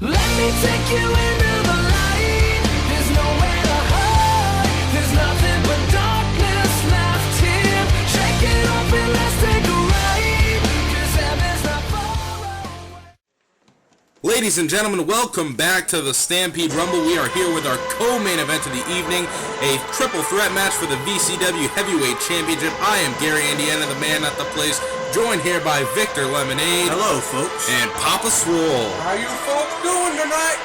Let me take you into the light. There's nowhere to hide. There's nothing but darkness left here. Shake it off and let's take a ride. 'Cause heaven's not far away. Ladies and gentlemen, welcome back to the Stampede Rumble. We are here with our co-main event of the evening, a triple threat match for the VCW Heavyweight Championship. I am Gary Indiana, the man at the place, joined here by Victor Lemonade. Hello, folks. And Papa Swole. How you folks doing tonight?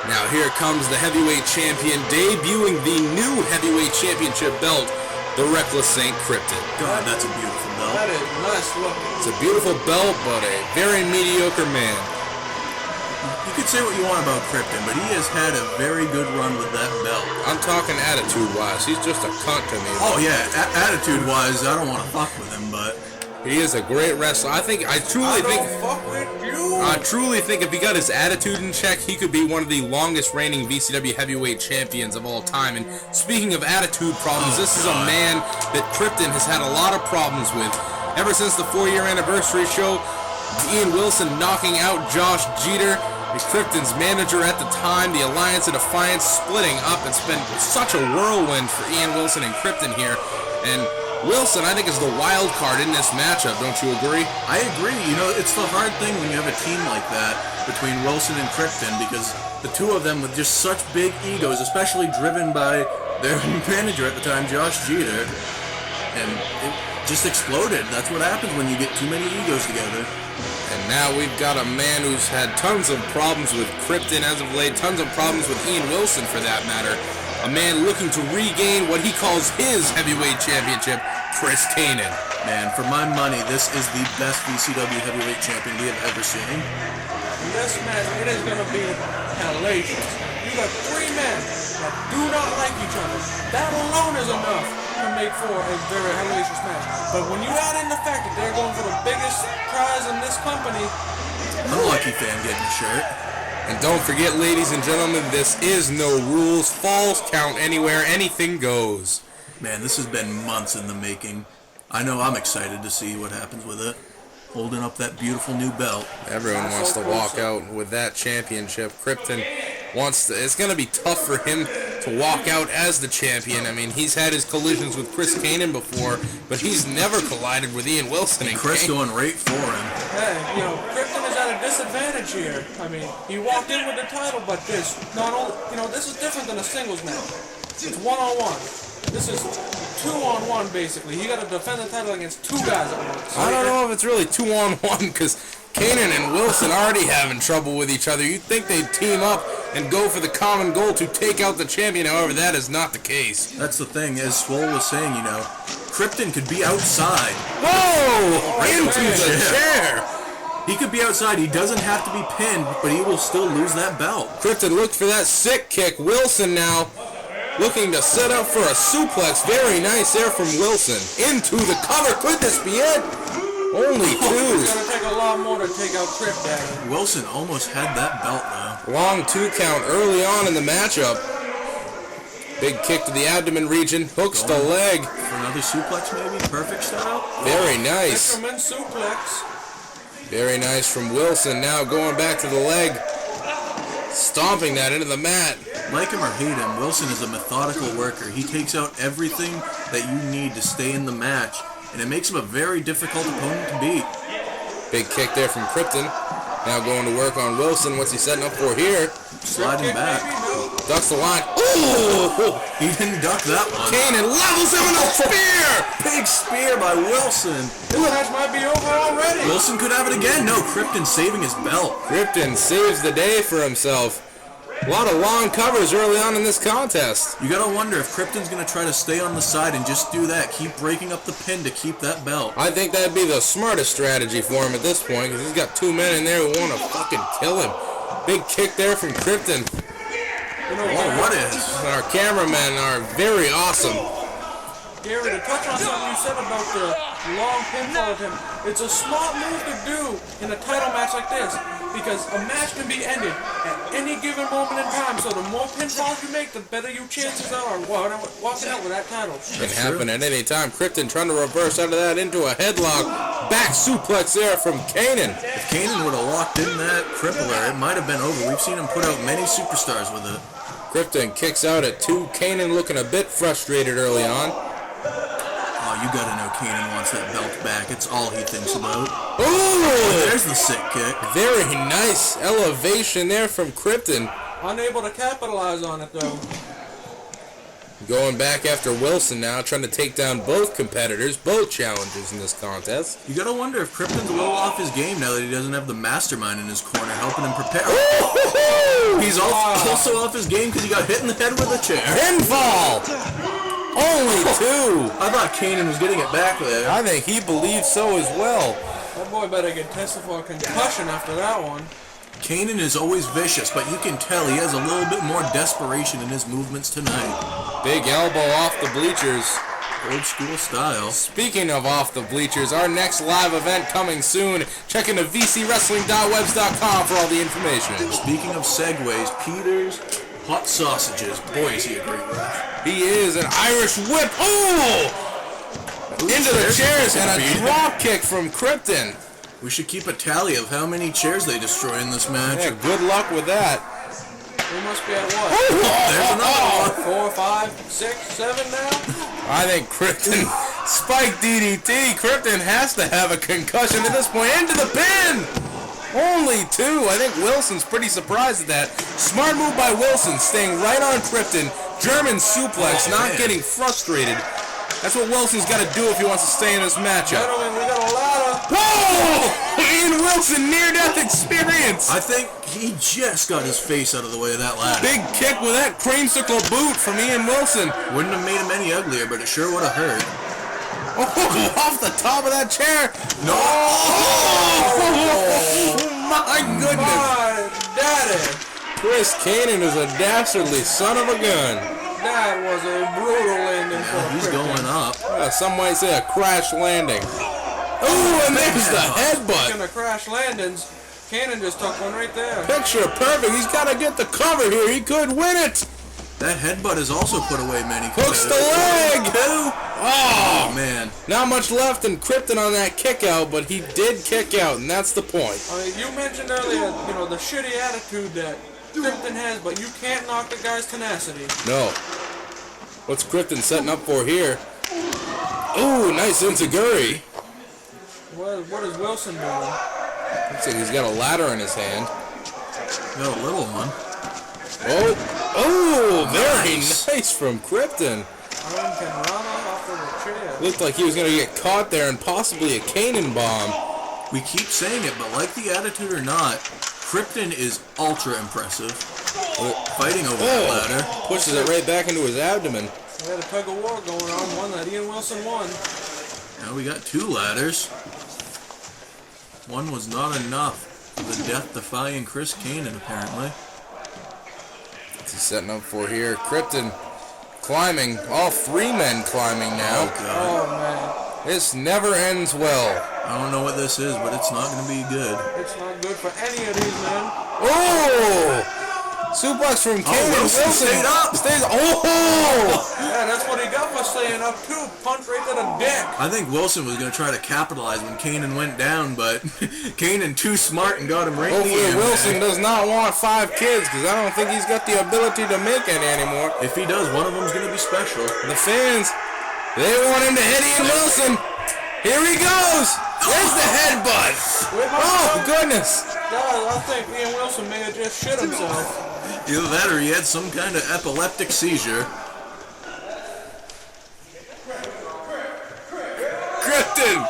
Now here comes the heavyweight champion, debuting the new heavyweight championship belt, the Reckless Saint Criptin. God, that's a beautiful belt. That is nice looking. It's a beautiful belt, but a very mediocre man. You could say what you want about Criptin, but he has had a very good run with that belt. I'm talking attitude-wise. He's just a cunt to me. Oh yeah, attitude-wise, I don't want to fuck with him, but He is a great wrestler. I truly think if he got his attitude in check, he could be one of the longest reigning VCW heavyweight champions of all time. And speaking of attitude problems, this is a man that Criptin has had a lot of problems with. Ever since the 4-year anniversary show, Ian Wilson knocking out Josh Jeter, Criptin's manager at the time, the Alliance of Defiance splitting up. It's been such a whirlwind for Ian Wilson and Criptin here. And Wilson, I think, is the wild card in this matchup. Don't you agree? I agree. You know, it's the hard thing when you have a team like that between Wilson and Criptin, because the two of them with just such big egos, especially driven by their manager at the time, Josh Jeter, and it just exploded. That's what happens when you get too many egos together. And now we've got a man who's had tons of problems with Criptin as of late, tons of problems with Ian Wilson for that matter. A man looking to regain what he calls his heavyweight championship, Chris Kanan. Man, for my money, this is the best VCW heavyweight champion we have ever seen. In this match, it is going to be hellacious. You got three men that do not like each other. That alone is enough to make for a very hellacious match. But when you add in the fact that they're going for the biggest prize in this company, Unlucky fan getting a shirt. And don't forget, ladies and gentlemen, this is no rules. Falls count anywhere. Anything goes. Man, this has been months in the making. I know I'm excited to see what happens with it. Holding up that beautiful new belt. Everyone wants to walk out with that championship. Criptin wants to. It's going to be tough for him to walk out as the champion. I mean, he's had his collisions with Chris Kanan before, but he's never collided with Ian Wilson. And Chris going right for him. hey, you know, Criptin is at a disadvantage here. I mean, he walked in with the title, but this is different than a singles match. It's one-on-one. This is 2-on-1 basically. He got to defend the title against two guys at once. I don't know if it's really 2-on-1 because Kanan and Wilson already having trouble with each other. You'd think they'd team up and go for the common goal to take out the champion. However, that is not the case. That's the thing, as Swole was saying, you know, Criptin could be outside. Whoa! Right Into the chair! He could be outside. He doesn't have to be pinned, but he will still lose that belt. Criptin looked for that sick kick. Wilson now looking to set up for a suplex. Very nice there from Wilson. Into the cover. Could this be it? Only two. It's going to take a lot more to take out Criptin. Wilson almost had that belt now. Long 2 count early on in the matchup. Big kick to the abdomen region. Hooks the leg. For another suplex maybe? Perfect setup? Very nice. Fisherman suplex. Very nice from Wilson. Now going back to the leg. Stomping that into the mat. Like him or hate him, Wilson is a methodical worker. He takes out everything that you need to stay in the match, and it makes him a very difficult opponent to beat. Big kick there from Criptin. Now going to work on Wilson. What's he setting up for here? Sliding back. Ducks the line. Ooh! He didn't duck that one. Kanan levels him with a spear! Big spear by Wilson. This match might be over already. Wilson could have it again. No, Criptin saving his belt. Criptin saves the day for himself. A lot of long covers early on in this contest. You gotta wonder if Criptin's gonna try to stay on the side and just do that. Keep breaking up the pin to keep that belt. I think that'd be the smartest strategy for him at this point, because he's got 2 men in there who want to fucking kill him. Big kick there from Criptin. Oh, what is? Our cameramen are very awesome. Gary, to touch on something you said about the long pinfall attempt, It's a smart move to do in a title match like this, because a match can be ended at any given moment in time, so the more pinfalls you make, the better your chances are of walking out with that title. Can happen at any time. Criptin trying to reverse out of that into a headlock. Back suplex there from Kanan. If Kanan would have locked in that crippler, it might have been over. We've seen him put out many superstars with it. Criptin kicks out at 2. Kanan looking a bit frustrated early on. Oh, you gotta know Kanan wants that belt back. It's all he thinks about. Ooh! There's the sick kick. Very nice elevation there from Criptin. Unable to capitalize on it, though. Going back after Wilson now, trying to take down both competitors, both challengers in this contest. You gotta wonder if Cripton's a little off his game now that he doesn't have the mastermind in his corner helping him prepare. He's also off his game because he got hit in the head with a chair. Pinfall! Only 2! I thought Kanan was getting it back there. I think he believes so as well. That boy better get tested for a concussion after that one. Kanan is always vicious, but you can tell he has a little bit more desperation in his movements tonight. Big elbow off the bleachers. Old school style. Speaking of off the bleachers, our next live event coming soon. Check into vcwrestling.webs.com for all the information. Speaking of segues, Peter's hot sausages. Boy, is he a great ref. He is an Irish whip. Oh! Into the chairs and a drop kick from Criptin. We should keep a tally of how many chairs they destroy in this match. Yeah, good luck with that. We must be at what? There's another one. 4, 5, 6, 7 now? I think Criptin spike DDT. Criptin has to have a concussion at this point. Into the pin! Only 2. I think Wilson's pretty surprised at that. Smart move by Wilson, staying right on Criptin. German suplex, not getting frustrated. That's what Wilson's got to do if he wants to stay in this matchup. Gentlemen, we got a ladder. Whoa! Ian Wilson, near-death experience. I think he just got his face out of the way of that ladder. Big kick with that creamsicle boot from Ian Wilson. Wouldn't have made him any uglier, but it sure would have hurt. Oh, off the top of that chair. No! Oh, my goodness. My daddy. Chris Kanan is a dastardly son of a gun. That was a brutal landing for He's Criptin. going up. Some might say a crash landing. Ooh, and there's the headbutt. Speaking of crash landings, Kanan just took one right there. Picture perfect. He's got to get the cover here. He could win it. That headbutt has also put away many. Hooks the leg. Oh, man. Not much left in Criptin on that kick out, but he did kick out, and that's the point. I mean, you mentioned earlier, the shitty attitude that Criptin has, but you can't knock the guy's tenacity. No. What's Criptin setting up for here? Ooh, nice enziguri. What is Wilson doing? Looks like he's got a ladder in his hand. Got a little one. Oh, very nice from Criptin. Aaron can run off of the chair. Looked like he was going to get caught there and possibly a Kanan bomb. We keep saying it, but like the attitude or not, Criptin is ultra impressive. Fighting over that ladder. Pushes it right back into his abdomen. We had a tug of war going on, one that Ian Wilson won. Now we got 2 ladders. One was not enough for the death-defying Chris Kanan, apparently. What's he setting up for here? Criptin climbing. All 3 men climbing now. Oh, God. Oh, man. This never ends well. I don't know what this is, but it's not going to be good. It's not good for any of these men. Oh! Suplex from Kanan. Wilson stayed up. Yeah, that's what he got for staying up, too. Punch right to the dick. I think Wilson was going to try to capitalize when Kanan went down, but Kanan too smart and got him right in the Hopefully ear. Wilson does not want 5 kids, because I don't think he's got the ability to make any anymore. If he does, one of them's going to be special. The fans, they want him to hit Ian Wilson. Here he goes. There's the headbutt. Oh, goodness. God, I think Ian Wilson may have just shit himself. Either that or he had some kind of epileptic seizure. Criptin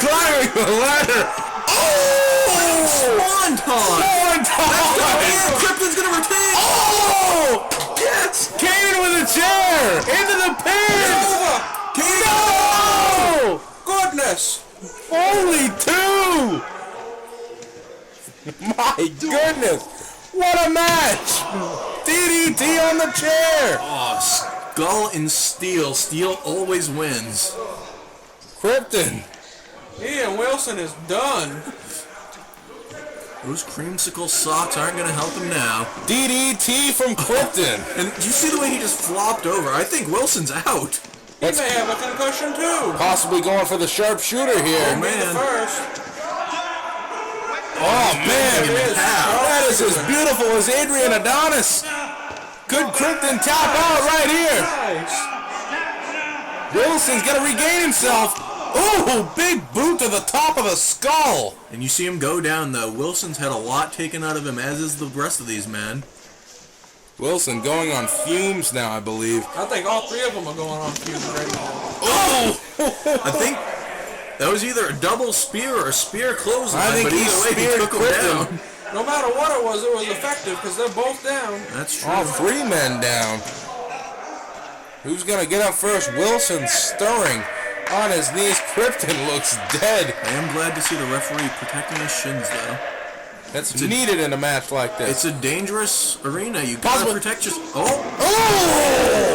climbing the ladder. Oh! Swanton! Swanton! Cripton's going to retain! Oh! Yes! Kanan with a chair! Into the pin! No! Goodness! Only 2! My goodness! What a match! DDT on the chair! Oh, skull and steel. Steel always wins. Criptin Ian Wilson is done. Those creamsicle socks aren't going to help him now. DDT from Criptin. And do you see the way he just flopped over? I think Wilson's out. He may have a concussion too. Possibly going for the sharpshooter here. Oh, man. First. Oh, man. It is. That is as beautiful as Adrian Adonis. Good Criptin tap out right here. Nice. Wilson's got to regain himself. Ooh, big boot to the top of the skull. And you see him go down, though. Wilson's had a lot taken out of him, as is the rest of these men. Wilson going on fumes now, I believe. I think all three of them are going on fumes right now. Oh! I think that was either a double spear or a spear clothesline. I think but he either way, speared he took him Criptin. down. No matter what it was effective because they're both down. That's true. All three men down. Who's going to get up first? Wilson stirring on his knees. Criptin looks dead. I am glad to see the referee protecting his shins, though. That's needed in a match like this. It's a dangerous arena. You gotta protect your... Oh!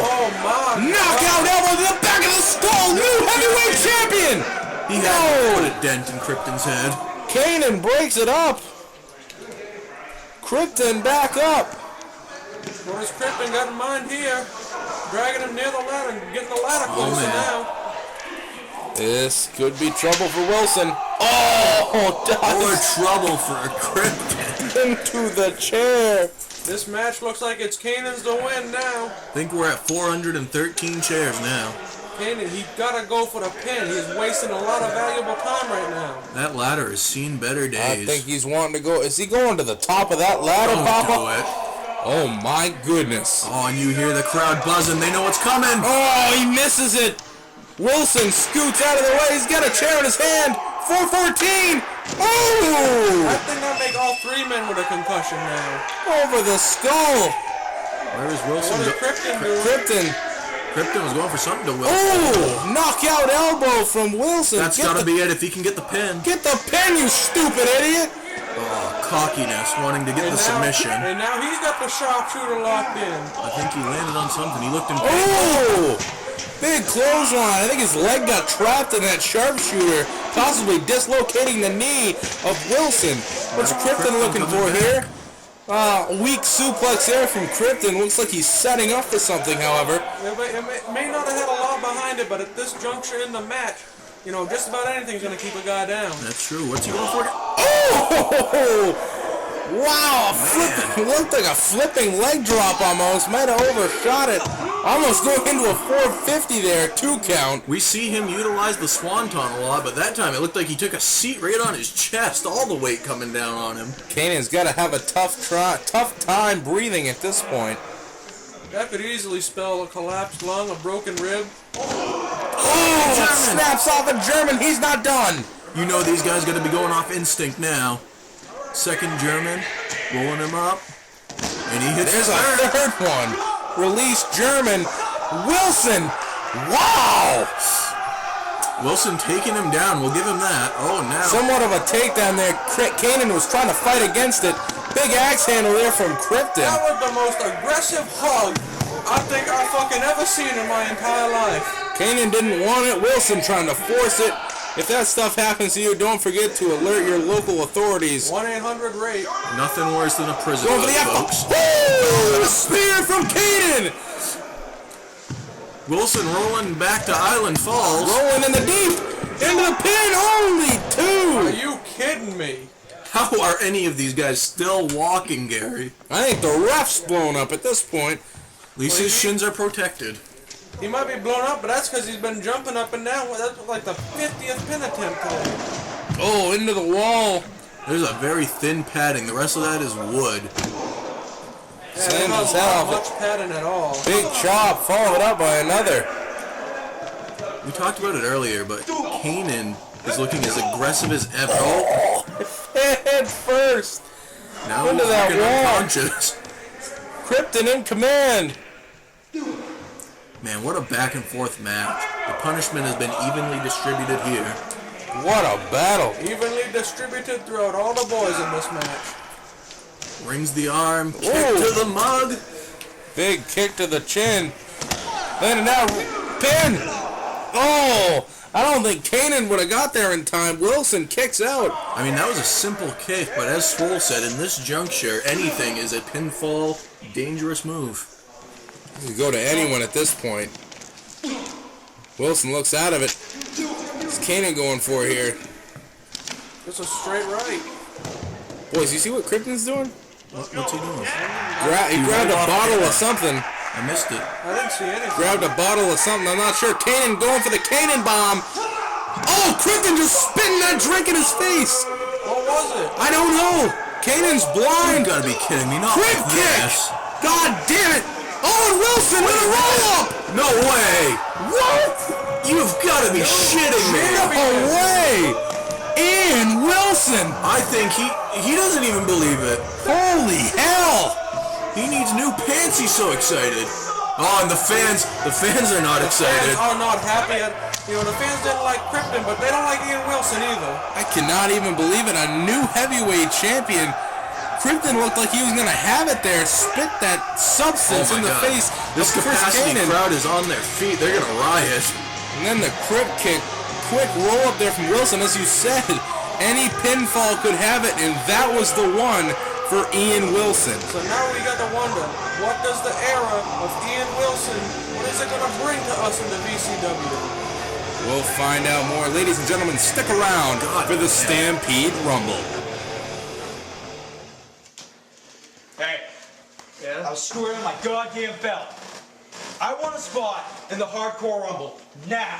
Oh my! Knockout elbow to the back of the skull! New heavyweight champion! He had to put a dent in Criptin's head. Kanan breaks it up. Criptin back up. What has Criptin got in mind here? Dragging him near the ladder and getting the ladder closer man. now. This could be trouble for Wilson. Oh, More trouble for Criptin. into the chair. This match looks like it's Kanan's to win now. I think we're at 413 chairs now. Kanan, he gotta go for the pin. He's wasting a lot of valuable time right now. That ladder has seen better days. I think he's wanting to go. Is he going to the top of that ladder, Don't Papa? do it. Oh, my goodness. Oh, and you hear the crowd buzzing. They know what's coming. Oh, he misses it. Wilson scoots out of the way. He's got a chair in his hand. 414. Oh! I think I make all three men with a concussion now. Over the skull. Where is Wilson? What did Criptin do? Criptin was going for something to Wilson. Oh! Knockout elbow from Wilson. That's gotta be it if he can get the pin. Get the pin, you stupid idiot. Oh, cockiness, wanting to get the submission. And now he's got the sharpshooter locked in. I think he landed on something. He looked in pain. Oh! Big clothesline. I think his leg got trapped in that sharpshooter, possibly dislocating the knee of Wilson. What's Criptin looking for here? Weak suplex there from Criptin. Looks like he's setting up for something, however. It may not have had a lot behind it, but at this juncture in the match, you know, just about anything's going to keep a guy down. That's true. What's he going for? Oh! Wow! Looked like a flipping leg drop almost. Might have overshot it. Almost going into a 450 there. 2 count. We see him utilize the swanton a lot, but that time it looked like he took a seat right on his chest. All the weight coming down on him. Kanan's got to have a tough time breathing at this point. That could easily spell a collapsed lung, a broken rib. Oh! Snaps off a German. He's not done. You know these guys got to be going off instinct now. Second German, rolling him up, and he hits There's the a third. third one. Release German. Wilson. Wow! Wilson taking him down. We'll give him that. Oh, now. Somewhat of a takedown there. Kanan was trying to fight against it. Big axe handle there from Criptin. That was the most aggressive hug I think I've fucking ever seen in my entire life. Kanan didn't want it. Wilson trying to force it. If that stuff happens to you, don't forget to alert your local authorities. 1-800-RAPE. Nothing worse than a prison Going for hook, the folks. Woo! Spear from Kanan. Wilson rolling back to Island Falls. Rolling in the deep. Into the pin. Only 2. Are you kidding me? How are any of these guys still walking, Gary? I think the ref's blown up at this point. At least his shins are protected. He might be blown up, but that's because he's been jumping up and down. That's like the 50th pin attempt today. Oh, into the wall. There's a very thin padding. The rest of that is wood. Yeah, Slams not his head off much padding at all. Big chop followed up by another. We talked about it earlier, but Kanan is looking as aggressive as ever. Oh, Head first. now Into he's that looking wall. unconscious. Criptin in command. Man, what a back and forth match. The punishment has been evenly distributed here. What a battle. Evenly distributed throughout all the boys in this match. Rings the arm, kick Ooh. to the mug. Big kick to the chin. Landing out. Pin. Oh, I don't think Kanan would have got there in time. Wilson kicks out. I mean, that was a simple kick, but as Swole said, in this juncture, anything is a pinfall, dangerous move. You could go to anyone at this point. Wilson looks out of it. What's Kanan going for here? It's a straight right. Boys, you see what Criptin's doing? What's he doing? He grabbed a bottle of something. I missed it. I didn't see anything. Grabbed a bottle of something. I'm not sure. Kanan going for the Kanan bomb. Oh, Criptin just spitting that drink in his face. What was it? I don't know. Kanan's blind. You gotta be kidding me. Not Crip like kick. this. God damn it. Oh, and Wilson with a roll-up. No way. What? You've gotta be shitting me. No way. And Wilson. I think he doesn't even believe it. Holy hell. He needs new pants. He's so excited. Oh, and the fans are not excited. Fans are not happy. The fans didn't like Criptin, but they don't like Ian Wilson either. I cannot even believe it. A new heavyweight champion. Criptin looked like he was going to have it there. Spit that substance in the face. This of Chris capacity Kanan. crowd is on their feet. They're going to riot. And then the Crip kick. Quick roll up there from Wilson. As you said, any pinfall could have it, and that was the one for Ian Wilson. So now we got to wonder, what does the era of Ian Wilson, what is it going to bring to us in the VCW? We'll find out more. Ladies and gentlemen, stick around for the Stampede Rumble. Hey, I was screwing my goddamn belt. I want a spot in the Hardcore Rumble now.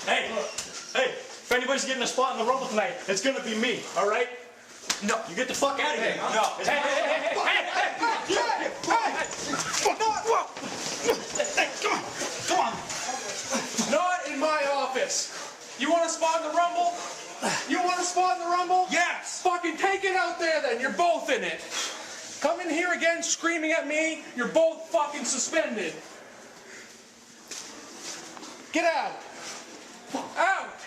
Hey, if anybody's getting a spot in the Rumble tonight, it's gonna be me, all right? No, you get the fuck out of here. No. Come on. Not in my office. You want a spot in the Rumble? You want a spot in the Rumble? Yes. Fucking take it out there then, you're both in it. Come in here again screaming at me, you're both fucking suspended. Get out. Out.